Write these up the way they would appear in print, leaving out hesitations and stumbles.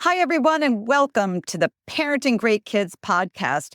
Hi, everyone, and welcome to the Parenting Great Kids podcast.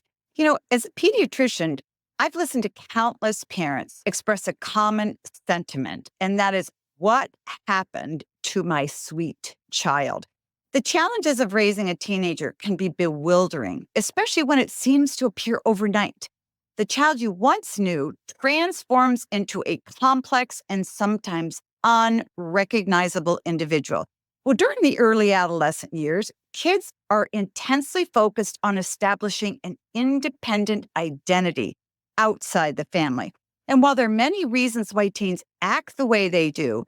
As a pediatrician, I've listened to countless parents express a common sentiment, and that is, what happened to my sweet child? The challenges of raising a teenager can be bewildering, especially when it seems to appear overnight. The child you once knew transforms into a complex and sometimes unrecognizable individual. Well, during the early adolescent years, kids are intensely focused on establishing an independent identity outside the family. And while there are many reasons why teens act the way they do,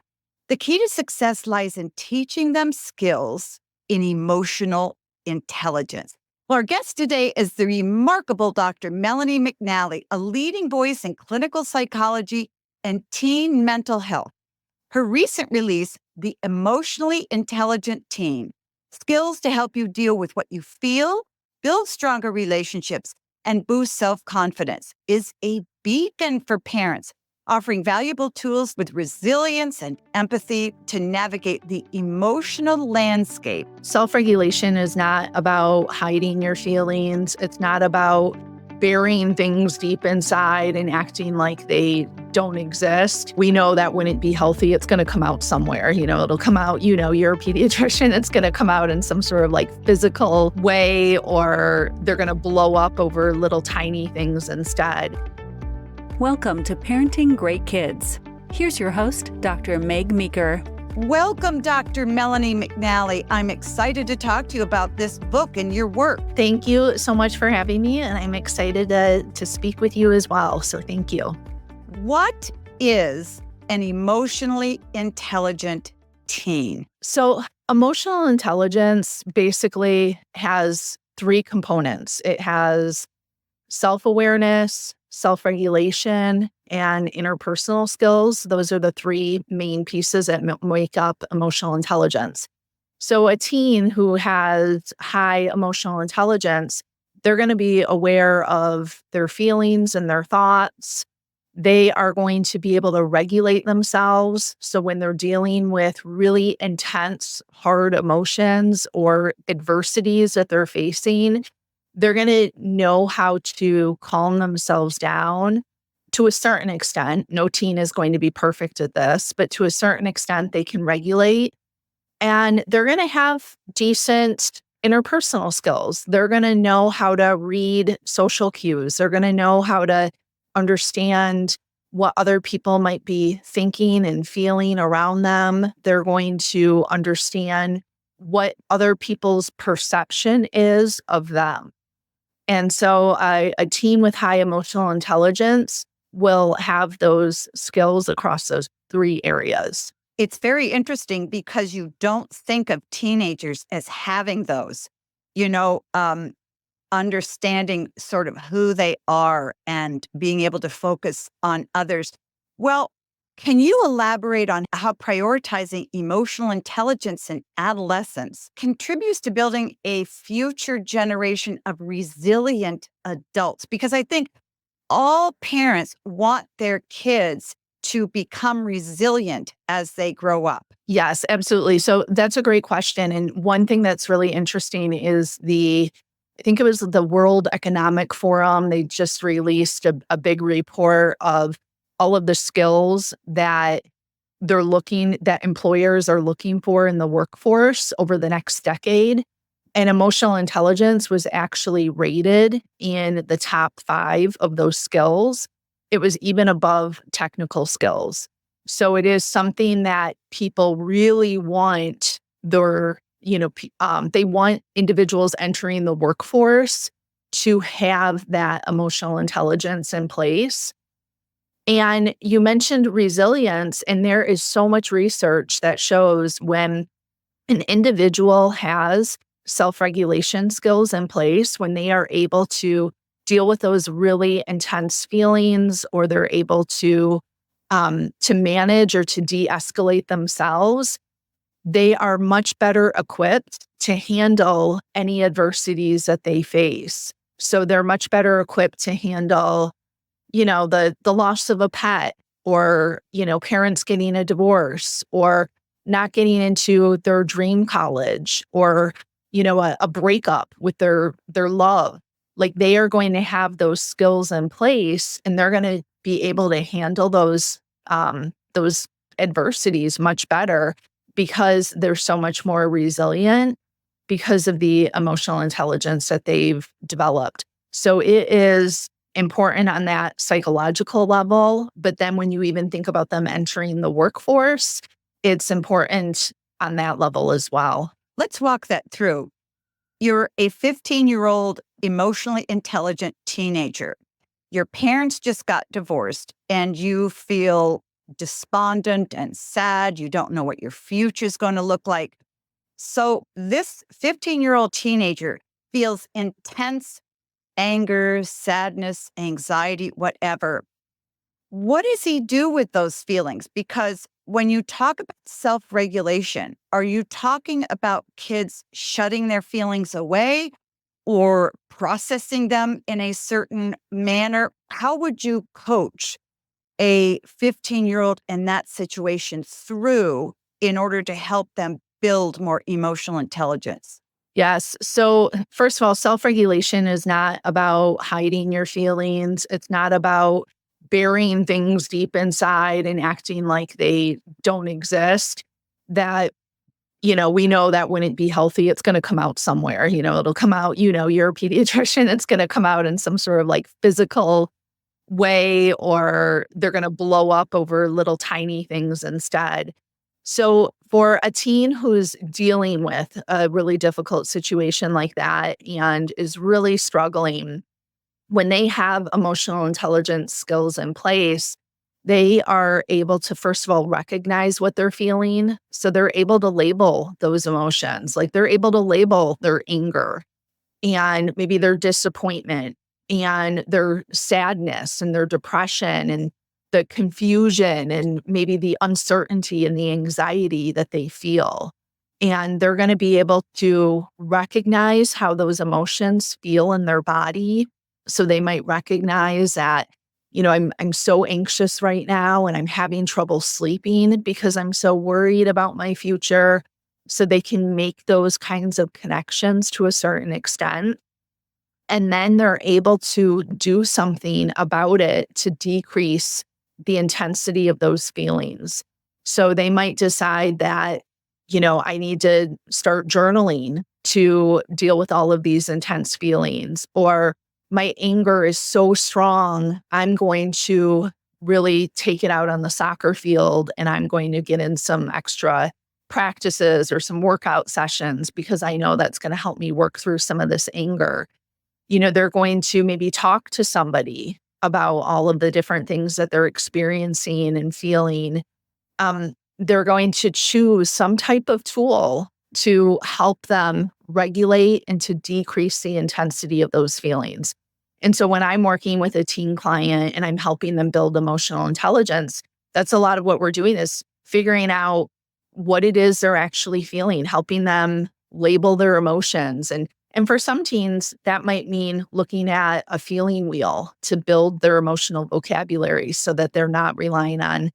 the key to success lies in teaching them skills in emotional intelligence. Well, our guest today is the remarkable Dr. Melanie McNally, a leading voice in clinical psychology and teen mental health. Her recent release, The Emotionally Intelligent Teen, Skills to Help You Deal with What You Feel, Build Stronger Relationships, and Boost Self-Confidence, is a beacon for parents, offering valuable tools with resilience and empathy to navigate the emotional landscape. Self-regulation is not about hiding your feelings. It's not about burying things deep inside and acting like they don't exist. We know that wouldn't be healthy. It's going to come out somewhere. It'll come out, you're a pediatrician. It's going to come out in some sort of physical way, or they're going to blow up over little tiny things instead. Welcome to Parenting Great Kids. Here's your host, Dr. Meg Meeker. Welcome, Dr. Melanie McNally. I'm excited to talk to you about this book and your work. Thank you so much for having me, and I'm excited to speak with you as well. So thank you. What is an emotionally intelligent teen? So emotional intelligence basically has three components. It has self-awareness, self-regulation, and interpersonal skills. Those are the three main pieces that make up emotional intelligence. So a teen who has high emotional intelligence, they're going to be aware of their feelings and their thoughts. They are going to be able to regulate themselves. So when they're dealing with really intense, hard emotions or adversities that they're facing, they're going to know how to calm themselves down to a certain extent. No teen is going to be perfect at this, but to a certain extent, they can regulate. And they're going to have decent interpersonal skills. They're going to know how to read social cues. They're going to know how to understand what other people might be thinking and feeling around them. They're going to understand what other people's perception is of them. And so a teen with high emotional intelligence will have those skills across those three areas. It's very interesting because you don't think of teenagers as having those, understanding sort of who they are and being able to focus on others. Well, can you elaborate on how prioritizing emotional intelligence in adolescence contributes to building a future generation of resilient adults? Because I think all parents want their kids to become resilient as they grow up. Yes, absolutely. So that's a great question. And one thing that's really interesting is I think it was the World Economic Forum. They just released a big report of all of the skills that that employers are looking for in the workforce over the next decade. And emotional intelligence was actually rated in the top 5 of those skills. It was even above technical skills. So it is something that people really want they want individuals entering the workforce to have that emotional intelligence in place. And you mentioned resilience, and there is so much research that shows when an individual has self-regulation skills in place, when they are able to deal with those really intense feelings, or they're able to manage or to de-escalate themselves, they are much better equipped to handle any adversities that they face. So they're much better equipped to handle, the loss of a pet, or, parents getting a divorce, or not getting into their dream college, or, a breakup with their love. Like they are going to have those skills in place and they're going to be able to handle those adversities much better because they're so much more resilient because of the emotional intelligence that they've developed. So it is important on that psychological level. But then when you even think about them entering the workforce, it's important on that level as well. Let's walk that through. You're a 15-year-old emotionally intelligent teenager. Your parents just got divorced and you feel despondent and sad. You don't know what your future is going to look like. So this 15-year-old teenager feels intense anger, sadness, anxiety, whatever. What does he do with those feelings? Because when you talk about self-regulation, are you talking about kids shutting their feelings away or processing them in a certain manner? How would you coach a 15-year-old in that situation through in order to help them build more emotional intelligence? Yes. So, first of all, self-regulation is not about hiding your feelings. It's not about burying things deep inside and acting like they don't exist. That, we know that wouldn't be healthy. It's going to come out somewhere. It'll come out, you're a pediatrician. It's going to come out in some sort of like physical way, or they're going to blow up over little tiny things instead. So for a teen who's dealing with a really difficult situation like that and is really struggling, when they have emotional intelligence skills in place, they are able to, first of all, recognize what they're feeling. So they're able to label those emotions. Like they're able to label their anger and maybe their disappointment and their sadness and their depression and the confusion and maybe the uncertainty and the anxiety that they feel. And they're going to be able to recognize how those emotions feel in their body. So they might recognize that, I'm so anxious right now and I'm having trouble sleeping because I'm so worried about my future. So they can make those kinds of connections to a certain extent. And then they're able to do something about it to decrease the intensity of those feelings. So they might decide that, I need to start journaling to deal with all of these intense feelings, or my anger is so strong, I'm going to really take it out on the soccer field and I'm going to get in some extra practices or some workout sessions because I know that's going to help me work through some of this anger. They're going to maybe talk to somebody about all of the different things that they're experiencing and feeling. They're going to choose some type of tool to help them regulate and to decrease the intensity of those feelings. And so when I'm working with a teen client and I'm helping them build emotional intelligence, that's a lot of what we're doing is figuring out what it is they're actually feeling, helping them label their emotions. And for some teens, that might mean looking at a feeling wheel to build their emotional vocabulary so that they're not relying on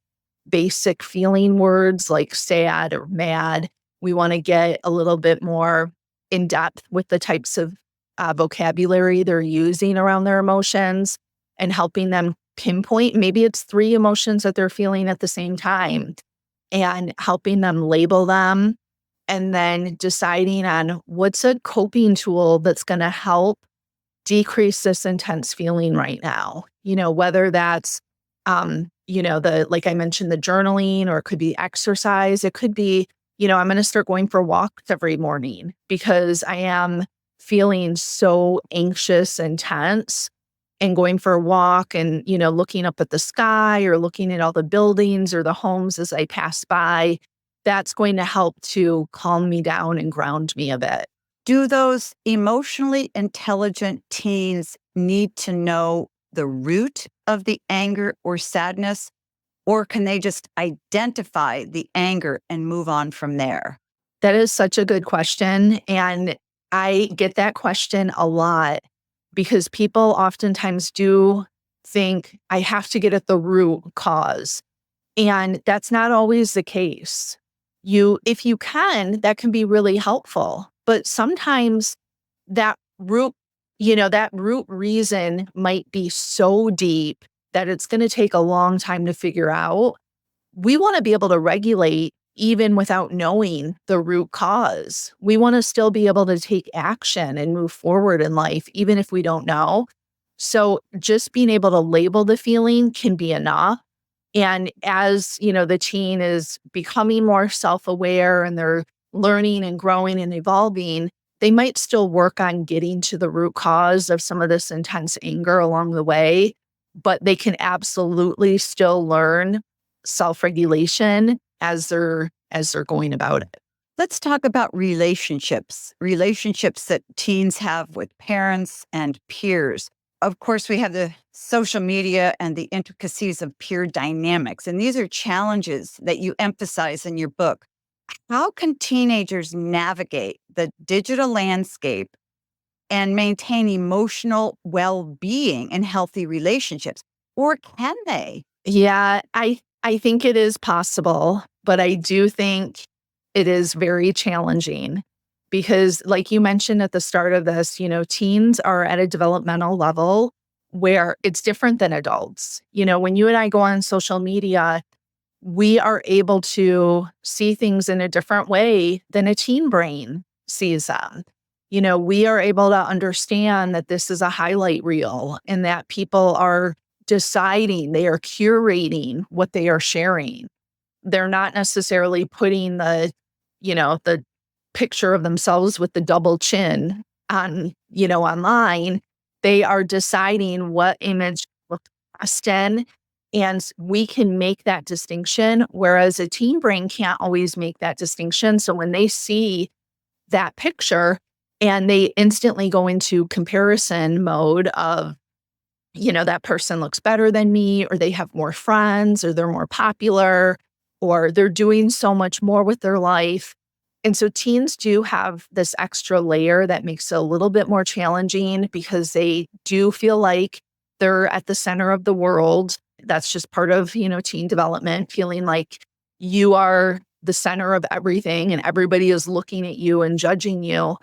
basic feeling words like sad or mad. We want to get a little bit more in depth with the types of vocabulary they're using around their emotions and helping them pinpoint. Maybe it's 3 emotions that they're feeling at the same time and helping them label them. And then deciding on what's a coping tool that's going to help decrease this intense feeling right now. Whether that's, like I mentioned, the journaling, or it could be exercise. It could be, I'm going to start going for walks every morning because I am feeling so anxious and tense, and going for a walk and, looking up at the sky or looking at all the buildings or the homes as I pass by. That's going to help to calm me down and ground me a bit. Do those emotionally intelligent teens need to know the root of the anger or sadness, or can they just identify the anger and move on from there? That is such a good question. And I get that question a lot because people oftentimes do think I have to get at the root cause. And that's not always the case. If you can, that can be really helpful. But sometimes that root, that root reason might be so deep that it's going to take a long time to figure out. We want to be able to regulate even without knowing the root cause. We want to still be able to take action and move forward in life, even if we don't know. So just being able to label the feeling can be enough. And as, the teen is becoming more self-aware and they're learning and growing and evolving, they might still work on getting to the root cause of some of this intense anger along the way, but they can absolutely still learn self-regulation as they're going about it. Let's talk about relationships that teens have with parents and peers. Of course, we have the social media and the intricacies of peer dynamics, and these are challenges that you emphasize in your book. How can teenagers navigate the digital landscape and maintain emotional well-being and healthy relationships? Or can they? Yeah, I think it is possible, but I do think it is very challenging because, like you mentioned at the start of this, teens are at a developmental level where it's different than adults. When you and I go on social media, we are able to see things in a different way than a teen brain sees them. We are able to understand that this is a highlight reel and that people are deciding, they are curating what they are sharing. They're not necessarily putting the picture of themselves with the double chin on, online. They are deciding what image looks best in. And we can make that distinction, whereas a teen brain can't always make that distinction. So when they see that picture and they instantly go into comparison mode of, that person looks better than me, or they have more friends, or they're more popular, or they're doing so much more with their life. And so teens do have this extra layer that makes it a little bit more challenging because they do feel like they're at the center of the world. That's just part of, teen development, feeling like you are the center of everything and everybody is looking at you and judging you.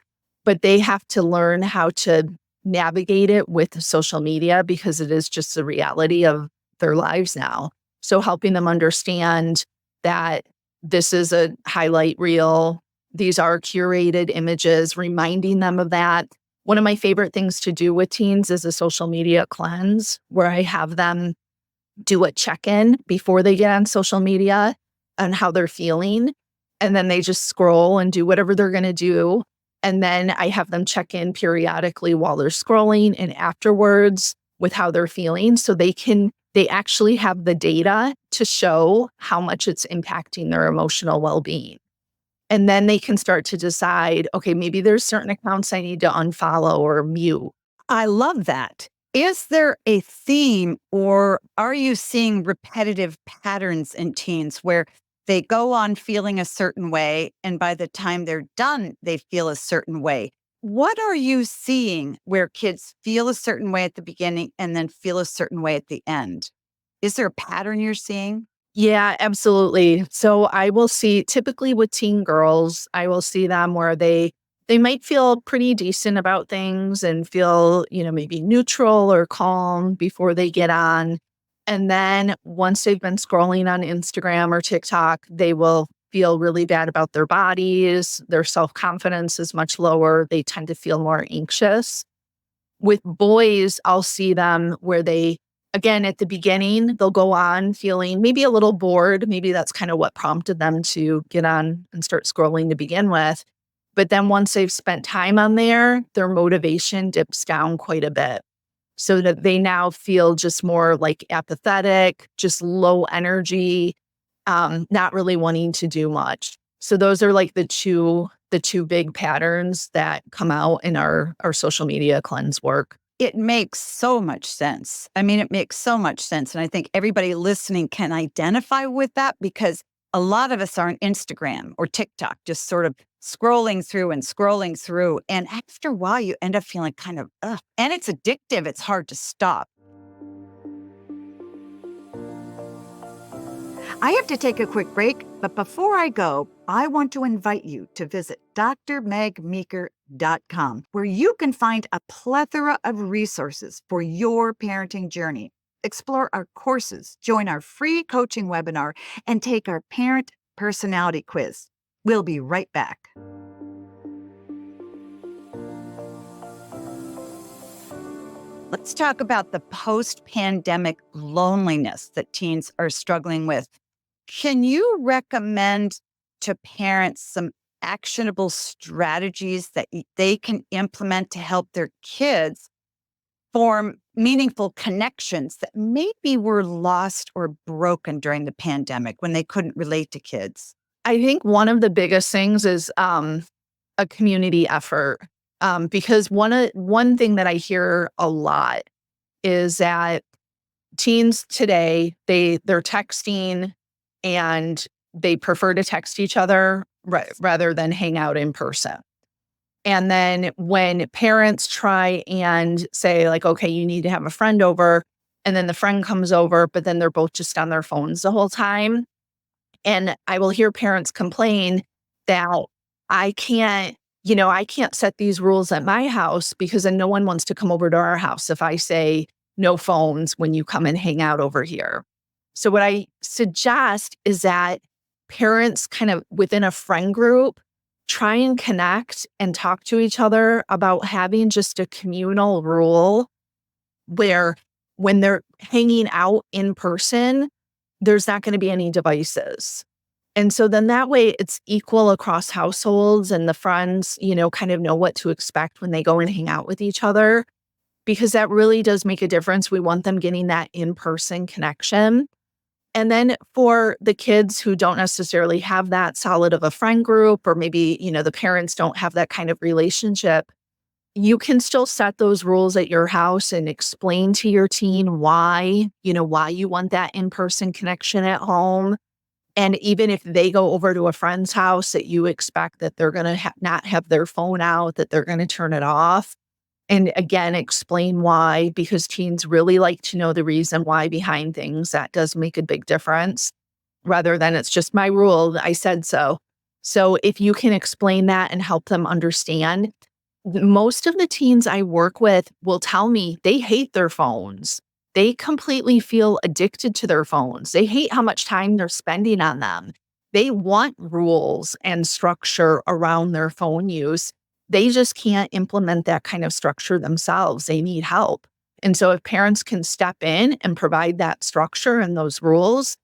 But they have to learn how to navigate it with social media because it is just the reality of their lives now. So helping them understand that this is a highlight reel, these are curated images, reminding them of that. One of my favorite things to do with teens is a social media cleanse where I have them do a check-in before they get on social media on how they're feeling. And then they just scroll and do whatever they're going to do. And then I have them check in periodically while they're scrolling and afterwards with how they're feeling. So they actually have the data to show how much it's impacting their emotional well-being. And then they can start to decide, okay, maybe there's certain accounts I need to unfollow or mute. I love that. Is there a theme, or are you seeing repetitive patterns in teens where they go on feeling a certain way, and by the time they're done, they feel a certain way? What are you seeing where kids feel a certain way at the beginning and then feel a certain way at the end? Is there a pattern you're seeing? Yeah, absolutely. So I will see, typically with teen girls, I will see them where they might feel pretty decent about things and feel, maybe neutral or calm before they get on. And then once they've been scrolling on Instagram or TikTok, they will feel really bad about their bodies. Their self-confidence is much lower. They tend to feel more anxious. With boys, I'll see them where they, again, at the beginning, they'll go on feeling maybe a little bored. Maybe that's kind of what prompted them to get on and start scrolling to begin with. But then once they've spent time on there, their motivation dips down quite a bit. So that they now feel just more like apathetic, just low energy, not really wanting to do much. So those are like the two big patterns that come out in our social media cleanse work. It makes so much sense. I mean, it makes so much sense. And I think everybody listening can identify with that because a lot of us are on Instagram or TikTok, just sort of scrolling through and scrolling through. And after a while, you end up feeling kind of, ugh. And it's addictive. It's hard to stop. I have to take a quick break, but before I go, I want to invite you to visit drmegmeeker.com, where you can find a plethora of resources for your parenting journey. Explore our courses, join our free coaching webinar, and take our parent personality quiz. We'll be right back. Let's talk about the post-pandemic loneliness that teens are struggling with. Can you recommend to parents some actionable strategies that they can implement to help their kids form meaningful connections that maybe were lost or broken during the pandemic when they couldn't relate to kids? I think one of the biggest things is a community effort. Because one thing that I hear a lot is that teens today, they're texting and they prefer to text each other rather than hang out in person. And then when parents try and say like, okay, you need to have a friend over, and then the friend comes over, but then they're both just on their phones the whole time. And I will hear parents complain that I can't, I can't set these rules at my house because then no one wants to come over to our house if I say no phones when you come and hang out over here. So what I suggest is that parents kind of within a friend group try and connect and talk to each other about having just a communal rule where when they're hanging out in person, there's not going to be any devices. And so then that way it's equal across households and the friends, kind of know what to expect when they go and hang out with each other, because that really does make a difference. We want them getting that in-person connection. And then for the kids who don't necessarily have that solid of a friend group, or maybe, the parents don't have that kind of relationship, you can still set those rules at your house and explain to your teen why you want that in-person connection at home. And even if they go over to a friend's house, that you expect that they're going to not have their phone out, that they're going to turn it off. And again, explain why, because teens really like to know the reason why behind things. That does make a big difference, rather than it's just my rule, I said so. So if you can explain that and help them understand, most of the teens I work with will tell me they hate their phones. They completely feel addicted to their phones. They hate how much time they're spending on them. They want rules and structure around their phone use. They just can't implement that kind of structure themselves. They need help. And so if parents can step in and provide that structure and those rules,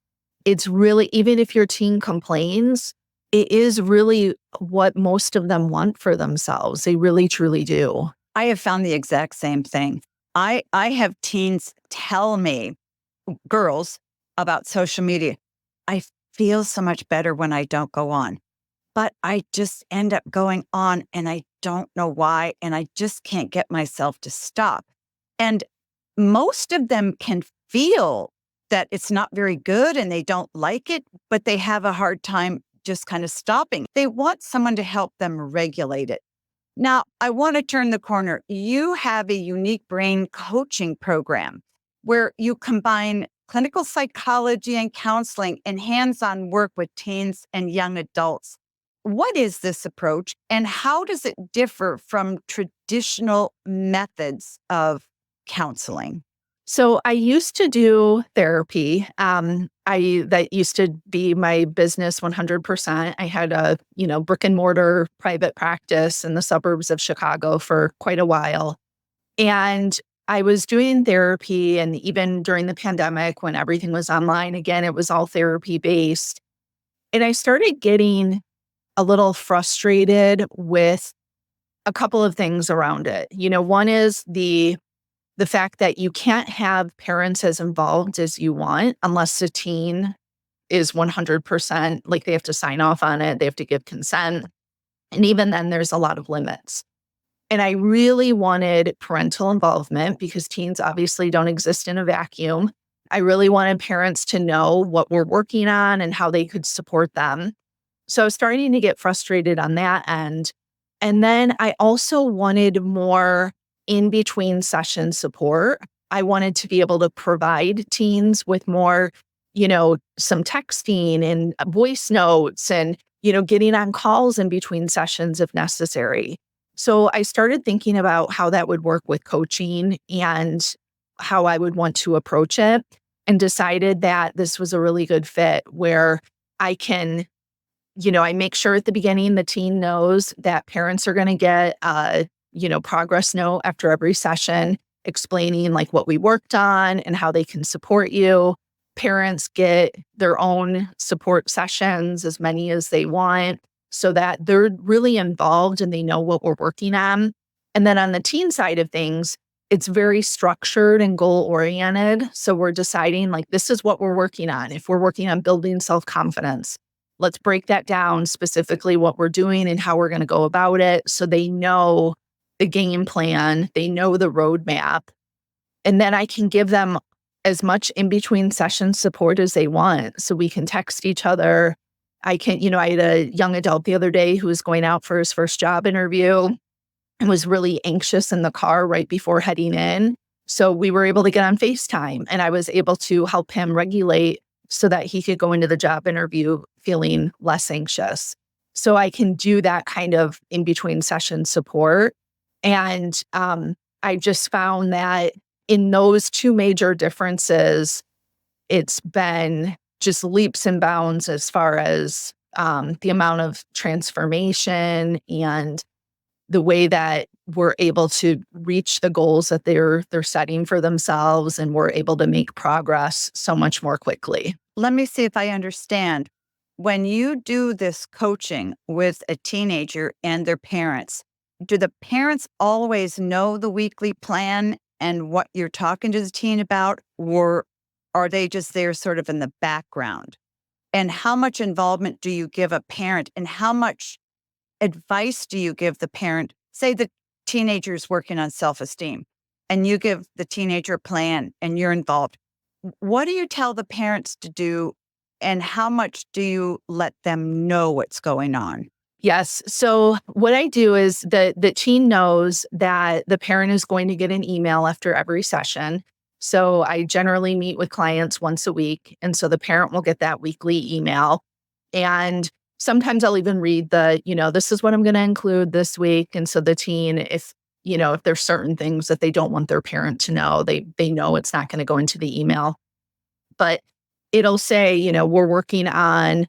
it's really, even if your teen complains, it is really what most of them want for themselves. They really, truly do. I have found the exact same thing. I have teens tell me, girls, about social media. I feel so much better when I don't go on, but I just end up going on and I don't know why. And I just can't get myself to stop. And most of them can feel that it's not very good and they don't like it, but they have a hard time just kind of stopping. They want someone to help them regulate it. Now, I want to turn the corner. You have a unique brain coaching program where you combine clinical psychology and counseling and hands-on work with teens and young adults. What is this approach and how does it differ from traditional methods of counseling? So I used to do therapy. That used to be my business 100%. I had a, brick and mortar private practice in the suburbs of Chicago for quite a while. And I was doing therapy, and even during the pandemic when everything was online, again, it was all therapy based. And I started getting a little frustrated with a couple of things around it. One is the fact that you can't have parents as involved as you want unless the teen is 100%, like they have to sign off on it, they have to give consent. And even then, there's a lot of limits. And I really wanted parental involvement because teens obviously don't exist in a vacuum. I really wanted parents to know what we're working on and how they could support them. So I was starting to get frustrated on that end. And then I also wanted more in between session support. I wanted to be able to provide teens with more, some texting and voice notes and, getting on calls in between sessions if necessary. So I started thinking about how that would work with coaching and how I would want to approach it, and decided that this was a really good fit where I can, I make sure at the beginning the teen knows that parents are going to get a, progress note after every session explaining like what we worked on and how they can support you. Parents get their own support sessions, as many as they want, so that they're really involved and they know what we're working on. And then on the teen side of things, it's very structured and goal oriented. So we're deciding like, this is what we're working on. If we're working on building self-confidence, let's break that down specifically what we're doing and how we're going to go about it. So they know the game plan, they know the roadmap. And then I can give them as much in between session support as they want. So we can text each other. I had a young adult the other day who was going out for his first job interview and was really anxious in the car right before heading in. So we were able to get on FaceTime, and I was able to help him regulate so that he could go into the job interview feeling less anxious. So I can do that kind of in between session support. And I just found that in those two major differences, it's been just leaps and bounds as far as the amount of transformation and the way that we're able to reach the goals that they're setting for themselves, and we're able to make progress so much more quickly. Let me see if I understand. When you do this coaching with a teenager and their parents, do the parents always know the weekly plan and what you're talking to the teen about, or are they just there sort of in the background? And how much involvement do you give a parent, and how much advice do you give the parent? Say the teenager's working on self-esteem and you give the teenager a plan and you're involved. What do you tell the parents to do, and how much do you let them know what's going on? Yes. So what I do is the teen knows that the parent is going to get an email after every session. So I generally meet with clients once a week. And so the parent will get that weekly email. And sometimes I'll even read this is what I'm going to include this week. And so the teen, if there's certain things that they don't want their parent to know, they know it's not going to go into the email. But it'll say, we're working on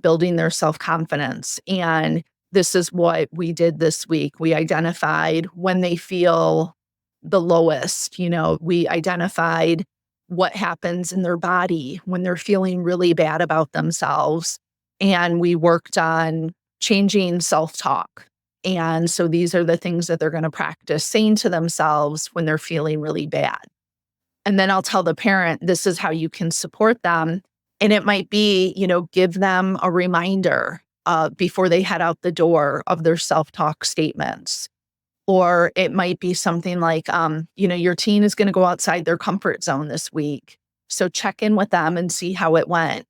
building their self-confidence. And this is what we did this week. We identified when they feel the lowest, we identified what happens in their body when they're feeling really bad about themselves. And we worked on changing self-talk. And so these are the things that they're going to practice saying to themselves when they're feeling really bad. And then I'll tell the parent, this is how you can support them. And it might be, give them a reminder before they head out the door of their self-talk statements. Or it might be something like, your teen is going to go outside their comfort zone this week. So check in with them and see how it went.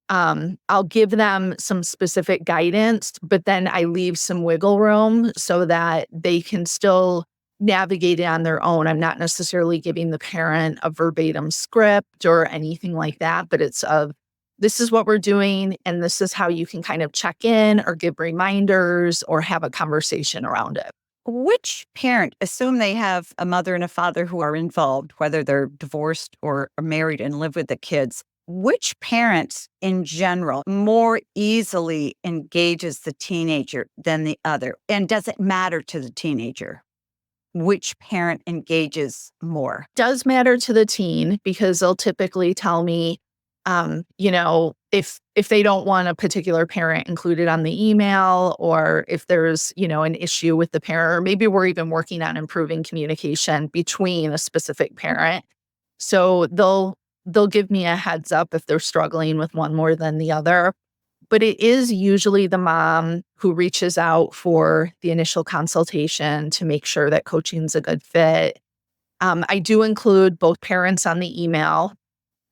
I'll give them some specific guidance, but then I leave some wiggle room so that they can still navigate it on their own. I'm not necessarily giving the parent a verbatim script or anything like that, but it's this is what we're doing, and this is how you can kind of check in or give reminders or have a conversation around it. Which parent, assume they have a mother and a father who are involved, whether they're divorced or married and live with the kids, which parent in general more easily engages the teenager than the other? And does it matter to the teenager which parent engages more? Does matter to the teen, because they'll typically tell me, if they don't want a particular parent included on the email, or if there's, an issue with the parent, or maybe we're even working on improving communication between a specific parent. So they'll give me a heads up if they're struggling with one more than the other. But it is usually the mom who reaches out for the initial consultation to make sure that coaching's a good fit. I do include both parents on the email.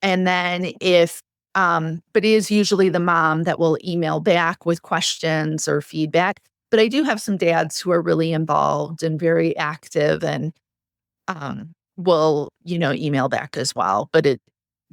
And then but it is usually the mom that will email back with questions or feedback. But I do have some dads who are really involved and very active and will, email back as well. But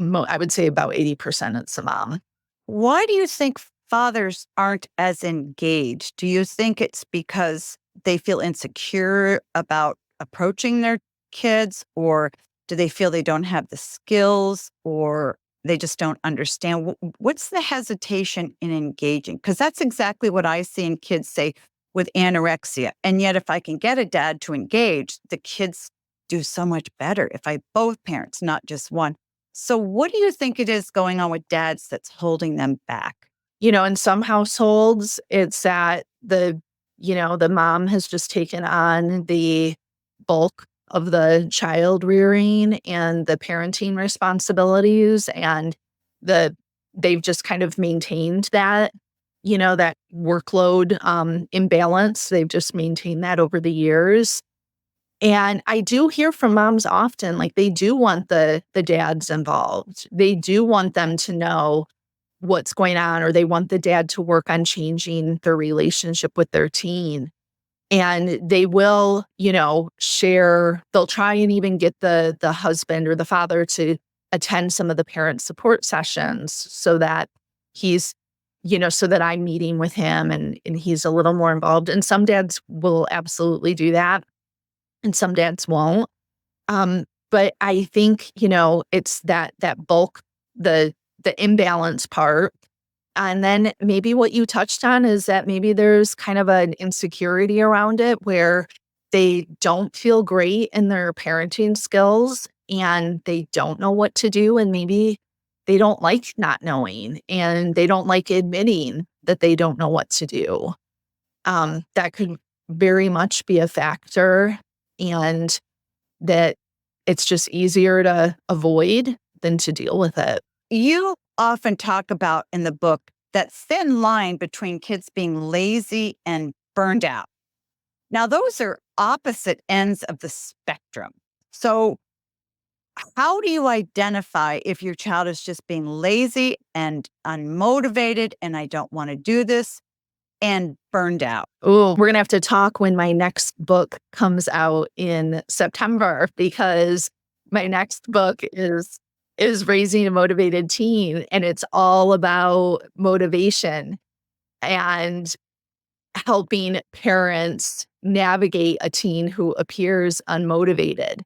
I would say about 80% it's the mom. Why do you think fathers aren't as engaged? Do you think it's because they feel insecure about approaching their kids, or do they feel they don't have the skills, or they just don't understand? What's the hesitation in engaging? Because that's exactly what I see in kids say with anorexia. And yet, if I can get a dad to engage, the kids do so much better if I both parents, not just one. So, what do you think it is going on with dads that's holding them back? In some households, it's that the mom has just taken on the bulk of the child rearing and the parenting responsibilities, and they've just kind of maintained that workload imbalance. They've just maintained that over the years. And I do hear from moms often, like they do want the dads involved. They do want them to know what's going on, or they want the dad to work on changing their relationship with their teen. And they will, share, they'll try and even get the husband or the father to attend some of the parent support sessions so that he's, so that I'm meeting with him and he's a little more involved. And some dads will absolutely do that and some dads won't. But I think, it's that bulk, the imbalance part. And then maybe what you touched on is that maybe there's kind of an insecurity around it where they don't feel great in their parenting skills and they don't know what to do. And maybe they don't like not knowing and they don't like admitting that they don't know what to do. That could very much be a factor, and that it's just easier to avoid than to deal with it. You often talk about in the book that thin line between kids being lazy and burned out. Now, those are opposite ends of the spectrum. So, how do you identify if your child is just being lazy and unmotivated and I don't want to do this and burned out? Oh, we're going to have to talk when my next book comes out in September, because my next book is Raising a Motivated Teen, and it's all about motivation and helping parents navigate a teen who appears unmotivated.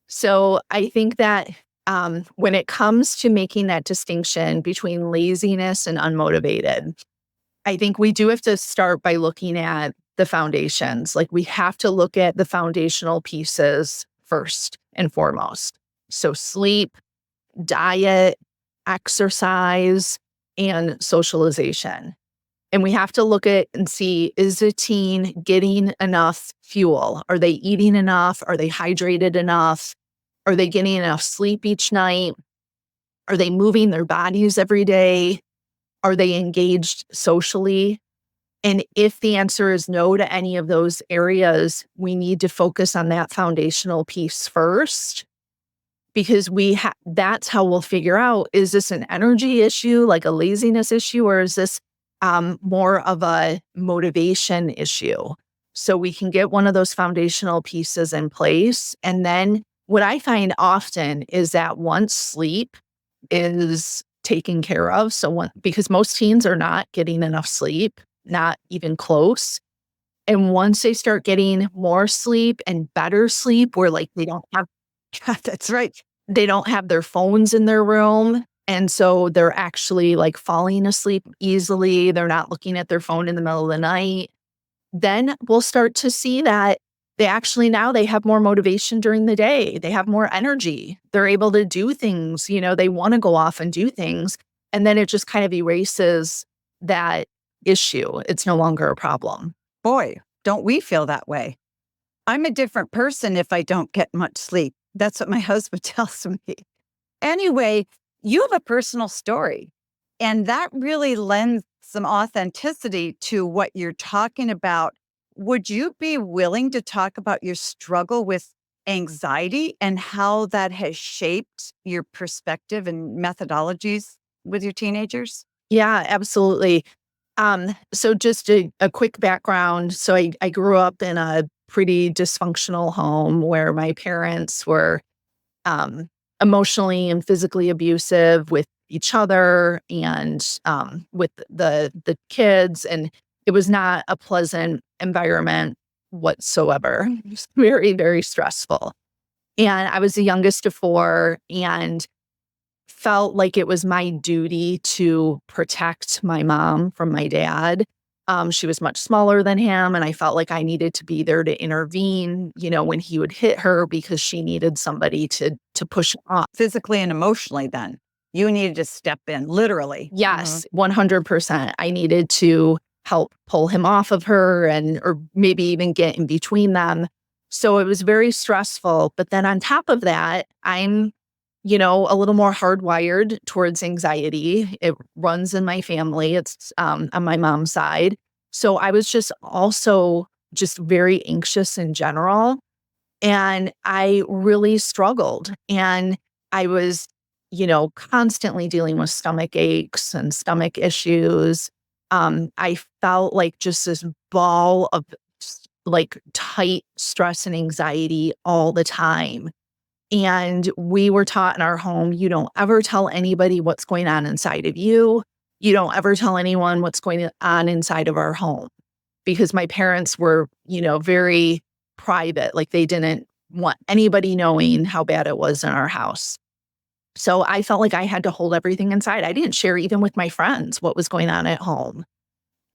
So I think that when it comes to making that distinction between laziness and unmotivated, I think we do have to start by looking at the foundations. Like, we have to look at the foundational pieces first and foremost. So sleep, diet, exercise, and socialization. And we have to look at and see, is the teen getting enough fuel? Are they eating enough? Are they hydrated enough? Are they getting enough sleep each night? Are they moving their bodies every day? Are they engaged socially? And if the answer is no to any of those areas, we need to focus on that foundational piece first, because that's how we'll figure out, is this an energy issue, like a laziness issue, or is this more of a motivation issue? So we can get one of those foundational pieces in place. And then what I find often is that once sleep is taken care of, because most teens are not getting enough sleep, not even close. And once they start getting more sleep and better sleep, where like they don't have That's right. they don't have their phones in their room. And so they're actually like falling asleep easily. They're not looking at their phone in the middle of the night. Then we'll start to see that they have more motivation during the day. They have more energy. They're able to do things, they want to go off and do things. And then it just kind of erases that issue. It's no longer a problem. Boy, don't we feel that way? I'm a different person if I don't get much sleep. That's what my husband tells me. Anyway, you have a personal story, and that really lends some authenticity to what you're talking about. Would you be willing to talk about your struggle with anxiety and how that has shaped your perspective and methodologies with your teenagers? Yeah, absolutely. So just a quick background. So I grew up in a pretty dysfunctional home where my parents were emotionally and physically abusive, with each other and with the kids. And it was not a pleasant environment whatsoever. It was very, very stressful. And I was the youngest of four and felt like it was my duty to protect my mom from my dad. She was much smaller than him, and I felt like I needed to be there to intervene, when he would hit her because she needed somebody to push off. Physically and emotionally then. You needed to step in, literally. Yes, 100%. I needed to help pull him off of her or maybe even get in between them. So it was very stressful. But then on top of that, I'm a little more hardwired towards anxiety. It runs in my family. It's on my mom's side. So I was just very anxious in general. And I really struggled. And I was, constantly dealing with stomach aches and stomach issues. I felt like just this ball of like tight stress and anxiety all the time. And we were taught in our home, you don't ever tell anybody what's going on inside of you. You don't ever tell anyone what's going on inside of our home. Because my parents were, very private. Like they didn't want anybody knowing how bad it was in our house. So I felt like I had to hold everything inside. I didn't share even with my friends what was going on at home.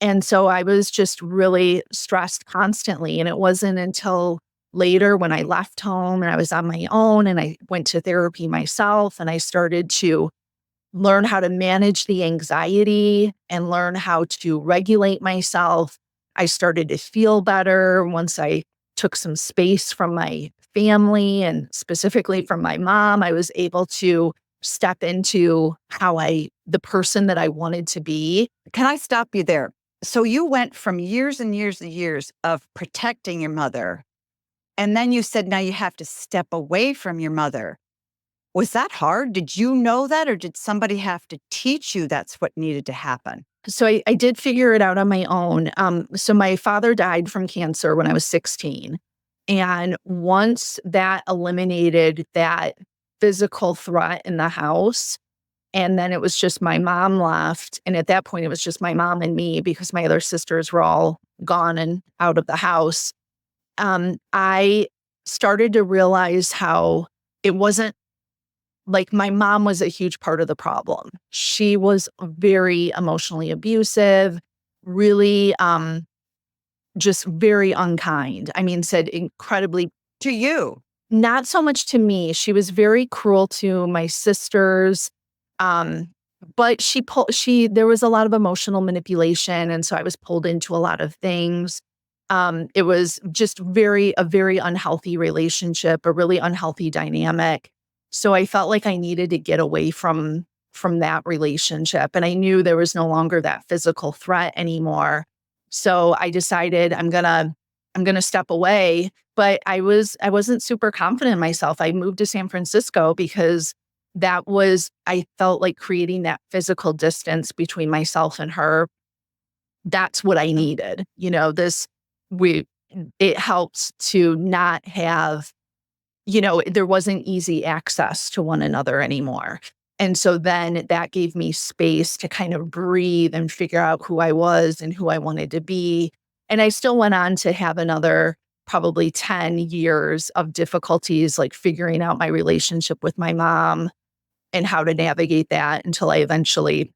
And so I was just really stressed constantly. And it wasn't until later when I left home and I was on my own and I went to therapy myself and I started to learn how to manage the anxiety and learn how to regulate myself. I started to feel better once I took some space from my family and specifically from my mom. I was able to step into the person that I wanted to be. Can I stop you there? So you went from years and years and years of protecting your mother, and then you said now you have to step away from your mother. Was that hard? Did you know that, or did somebody have to teach you that's what needed to happen? So I did figure it out on my own. So my father died from cancer when I was 16. And once that eliminated that physical threat in the house, and then it was just my mom left. And at that point, it was just my mom and me because my other sisters were all gone and out of the house. I started to realize how it wasn't like my mom was a huge part of the problem. She was very emotionally abusive, really just very unkind. I mean, said incredibly To you? not so much to me. She was very cruel to my sisters. But there was a lot of emotional manipulation. And so I was pulled into a lot of things. It was just a very unhealthy relationship, a really unhealthy dynamic. So I felt like I needed to get away from that relationship. And I knew there was no longer that physical threat anymore. So I decided I'm gonna step away. But I wasn't super confident in myself. I moved to San Francisco because I felt like creating that physical distance between myself and her. That's what I needed. It helps to not have, there wasn't easy access to one another anymore. And so then that gave me space to kind of breathe and figure out who I was and who I wanted to be. And I still went on to have another probably 10 years of difficulties, like figuring out my relationship with my mom and how to navigate that until I eventually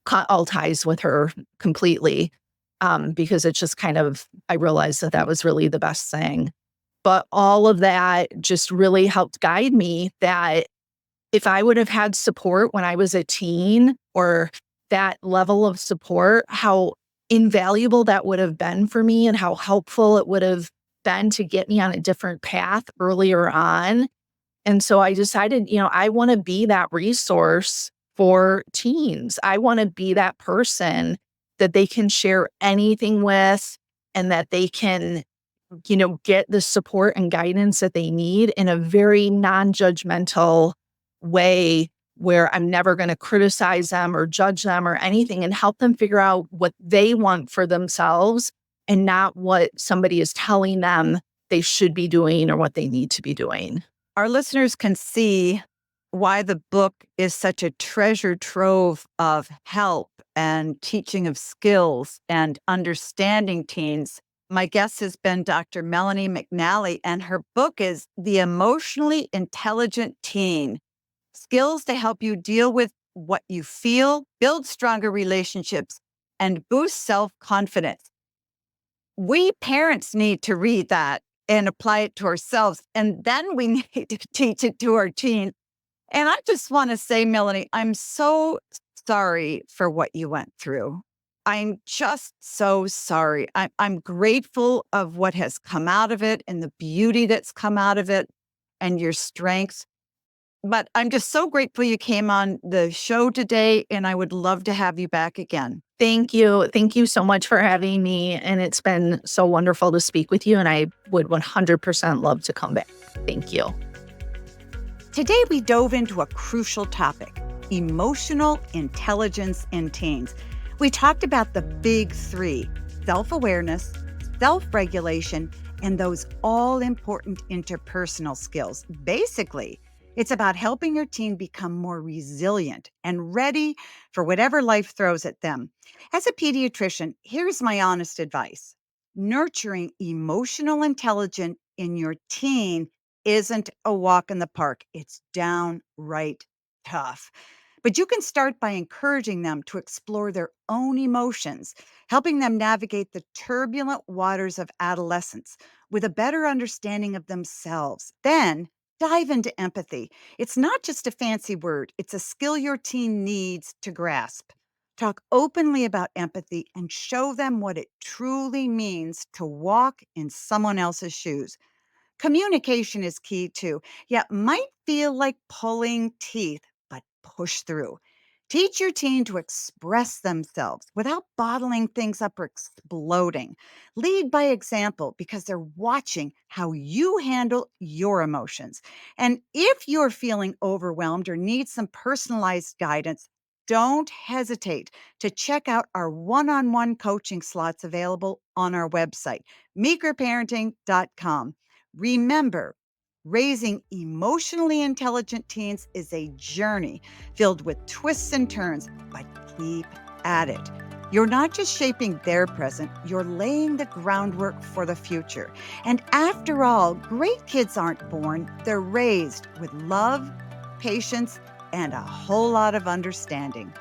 cut all ties with her completely. Because it's just I realized that was really the best thing. But all of that just really helped guide me that if I would have had support when I was a teen or that level of support, how invaluable that would have been for me and how helpful it would have been to get me on a different path earlier on. And so I decided, I want to be that resource for teens. I want to be that person that they can share anything with and that they can, get the support and guidance that they need in a very non-judgmental way where I'm never going to criticize them or judge them or anything and help them figure out what they want for themselves and not what somebody is telling them they should be doing or what they need to be doing. Our listeners can see why the book is such a treasure trove of help and teaching of skills and understanding teens. My guest has been Dr. Melanie McNally, and her book is The Emotionally Intelligent Teen: Skills to Help You Deal with What You Feel, Build Stronger Relationships, and Boost Self-Confidence. We parents need to read that and apply it to ourselves, and then we need to teach it to our teens. And I just want to say, Melanie, I'm so sorry for what you went through. I'm just so sorry. I'm grateful of what has come out of it and the beauty that's come out of it and your strengths. But I'm just so grateful you came on the show today, and I would love to have you back again. Thank you. Thank you so much for having me. And it's been so wonderful to speak with you. And I would 100% love to come back. Thank you. Today, we dove into a crucial topic: emotional intelligence in teens. We talked about the big three: self-awareness, self-regulation, and those all-important interpersonal skills. Basically, it's about helping your teen become more resilient and ready for whatever life throws at them. As a pediatrician, here's my honest advice. Nurturing emotional intelligence in your teen isn't a walk in the park. It's downright tough. But you can start by encouraging them to explore their own emotions, helping them navigate the turbulent waters of adolescence with a better understanding of themselves. Then dive into empathy. It's not just a fancy word, it's a skill your teen needs to grasp. Talk openly about empathy and show them what it truly means to walk in someone else's shoes. Communication is key too. Yeah, it might feel like pulling teeth, but push through. Teach your teen to express themselves without bottling things up or exploding. Lead by example because they're watching how you handle your emotions. And if you're feeling overwhelmed or need some personalized guidance, don't hesitate to check out our one-on-one coaching slots available on our website, meekerparenting.com. Remember, raising emotionally intelligent teens is a journey filled with twists and turns, but keep at it. You're not just shaping their present, you're laying the groundwork for the future. And after all, great kids aren't born, they're raised with love, patience, and a whole lot of understanding.